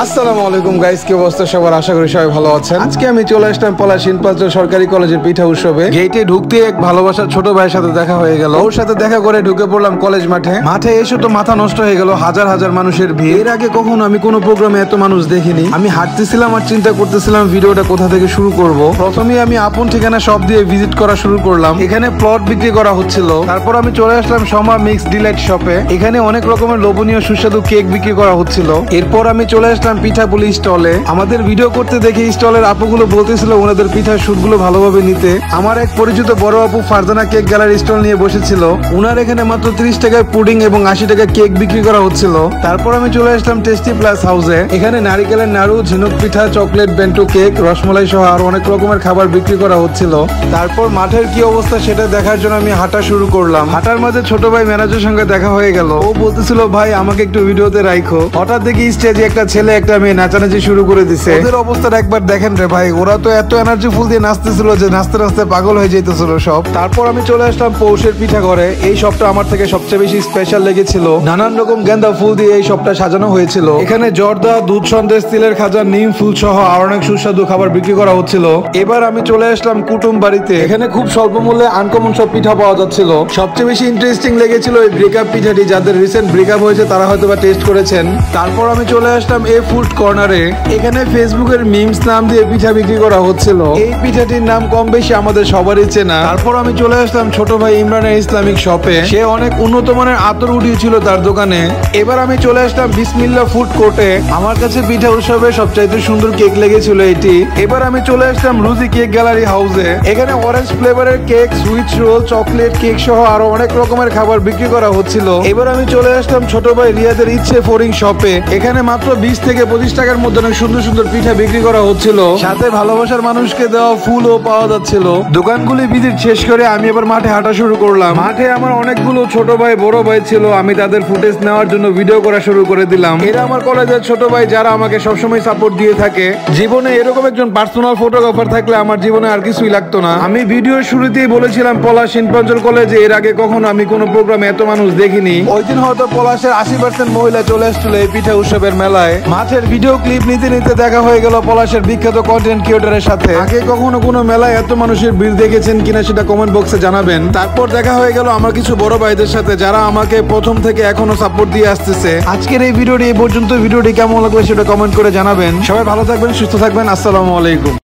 আসসালামু আলাইকুম গাইস, কি অবস্থা সবার? আশা করি সবাই ভালো আছেন। আজকে আমি চলে আসলাম পলাশ শিল্পাঞ্চল সরকারি কলেজের পিঠা উৎসবে। গেটে ঢুকতে এক ভালোবাসার ছোট ভাইয়ের সাথে দেখা হয়ে গেল। ওর সাথে দেখা করে ঢুকে পড়লাম কলেজ মাঠে এসে তো মাথা নষ্ট হয়ে গেল। হাজার হাজার মানুষের ভিড়। এর আগে কখনো আমি কোনো প্রোগ্রামে এত মানুষ দেখিনি। আমি হাঁটতেছিলাম আর চিন্তা করতেছিলাম ভিডিওটা কোথা থেকে শুরু করব। প্রথমে আমি আপন ঠিকানা সব দিয়ে ভিজিট করা শুরু করলাম। এখানে প্লট বিক্রি করা হচ্ছিল। তারপর আমি চলে আসলাম সমা মিক্স ডিলাইট শপে। এখানে অনেক রকমের লোভনীয় সুস্বাদু কেক বিক্রি করা হচ্ছিল। এরপর আমি চলে আসলাম পিঠাপুলি স্টলে। আমাদের ভিডিও করতে দেখে স্টলের আপুগুলো বলতেছিল ওনাদের পিঠার শুটগুলো ভালোভাবে নিতে। আমার এক পরিচিত বড় আপু ফারজানা কেক গ্যালারি স্টল নিয়ে বসেছিল। উনার এখানে মাত্র 30 টাকায় পুডিং এবং 80 টাকায় কেক বিক্রি করা হচ্ছিল। তারপর আমি চলে আসলাম টেস্টি প্লাস হাউসে। এখানে নারিকেলের নাড়ু, ঝিনুক পিঠা, চকলেট বেন্টো কেক, রসমালাই সহ আরো অনেক রকমের খাবার বিক্রি করা হচ্ছিল। তারপর মাঠের কি অবস্থা সেটা দেখার জন্য আমি হাঁটা শুরু করলাম। হাঁটার মাঝে ছোট ভাই ম্যানেজারের সঙ্গে দেখা হয়ে গেল। ও বলতেছিল ভাই আমাকে একটু ভিডিওতে রাখো। হঠাৎ দেখি স্টেজে একটা ছেলে একটা মেয়ে নাচানাচি শুরু করে দিছে। ওদের অবস্থাটা একবার দেখেন রে ভাই, ওরা তো এত এনার্জি ফুল দিয়ে নাচতেছিল যে নাচতে নাচতে পাগল হয়ে যেতেছিল সব। তারপর আমি চলে আসলাম পৌষের পিঠা ঘরে। এই শপটা আমার থেকে সবচেয়ে বেশি স্পেশাল লেগেছিল। নানান রকম গেন্দা ফুল দিয়ে এই শপটা সাজানো হয়েছিল। এখানে জর্দা, দুধ সন্দেশ, তিলের খাজা, নিম ফুল সহ আর অনেক সুস্বাদু খাবার বিক্রি করা হচ্ছিল। এবার আমি চলে আসলাম কুটুম বাড়িতে। এখানে খুব স্বল্প মূল্যে আনকমন সব পিঠা পাওয়া যাচ্ছিল। সবচেয়ে বেশি ইন্টারেস্টিং লেগেছিল এই ব্রেকআপ পিঠাটি। যাদের রিসেন্ট ব্রেকআপ হয়েছে তারা হয়তো বা টেস্ট করেছেন। তারপর আমি চলে আসলাম এই ফুড কর্নারে। এখানে ফেসবুকের মিমস নাম দিয়ে পিঠা বিক্রি করা হচ্ছিল। এই পিঠাটির নাম কম বেশি আমাদের সবারই চেনা। তারপর আমি চলে আসলাম ছোট ভাই ইমরানের ইসলামিক শপে। সে অনেক উন্নত মানের আতর উঠিয়েছিল তার দোকানে। এবার আমি চলে আসলাম বিসমিল্লাহ ফুড কোর্টে। আমার কাছে পিঠা উৎসবের সবচাইতে সুন্দর কেক লেগেছিল এটি। এবার আমি চলে আসলাম রুজি কেক গ্যালারি হাউসে। এখানে অরেঞ্জ ফ্লেভারের cake, sweet roll, chocolate cake সহ আরো অনেক রকমের খাবার বিক্রি করা হচ্ছিল। এবার আমি চলে আসলাম ছোট ভাই রিয়াদের ইচ্ছে ফোরিং শপে। এখানে মাত্র 20 থেকে 25 টাকার মধ্যে অনেক সুন্দর সুন্দর পিঠা বিক্রি করা হচ্ছিল। সাথে ভালোবাসার মানুষকে দেওয়া ফুলও পাওয়া যাচ্ছিল। দোকানগুলি ভিজিট শেষ করে আমি এবার মাঠে হাঁটা শুরু করলাম। মাঠে আমার অনেকগুলো ছোট ভাই বড় ভাই ছিল। আমি তাদের ফুটেজ নেওয়ার জন্য ভিডিও করা শুরু করে দিলাম। এরা আমার কলেজের ছোট ভাই যারা আমাকে সবসময় সাপোর্ট দিয়ে থাকে। জীবনে এরকম একজন পার্সোনাল ফটোগ্রাফার থাকলে আমার জীবনে আর কিছুই লাগতো না। আমি ভিডিওর শুরুতেই বলেছিলাম পলাশ শিল্পাঞ্চল কলেজে এর আগে কখনো আমি কোনো প্রোগ্রামে এত মানুষ দেখিনি। ওই দিন হয়তো পলাশের 80% মহিলা চলে আসছিল এই পিঠা উৎসবের মেলায়। মাঠের ভিডিও ক্লিপ নিতে নিতে দেখা হয়ে গেল পলাশের বিখ্যাত কন্টেন্ট ক্রিয়েটরের সাথে। আগে কখনো কোনো মেলায় এত মানুষের ভিড় দেখেছেন কিনা সেটা কমেন্ট বক্সে জানাবেন। তারপর দেখা হয়ে গেল আমার কিছু বড় ভাইদের সাথে যারা আমাকে প্রথম থেকে এখনো সাপোর্ট দিয়ে আসতেছে। আজকের এই ভিডিওটি এই পর্যন্ত। ভিডিওটি কেমন লাগলো সেটা কমেন্ট করে জানাবেন। সবাই ভালো থাকবেন, সুস্থ থাকবেন। আসসালামু আলাইকুম।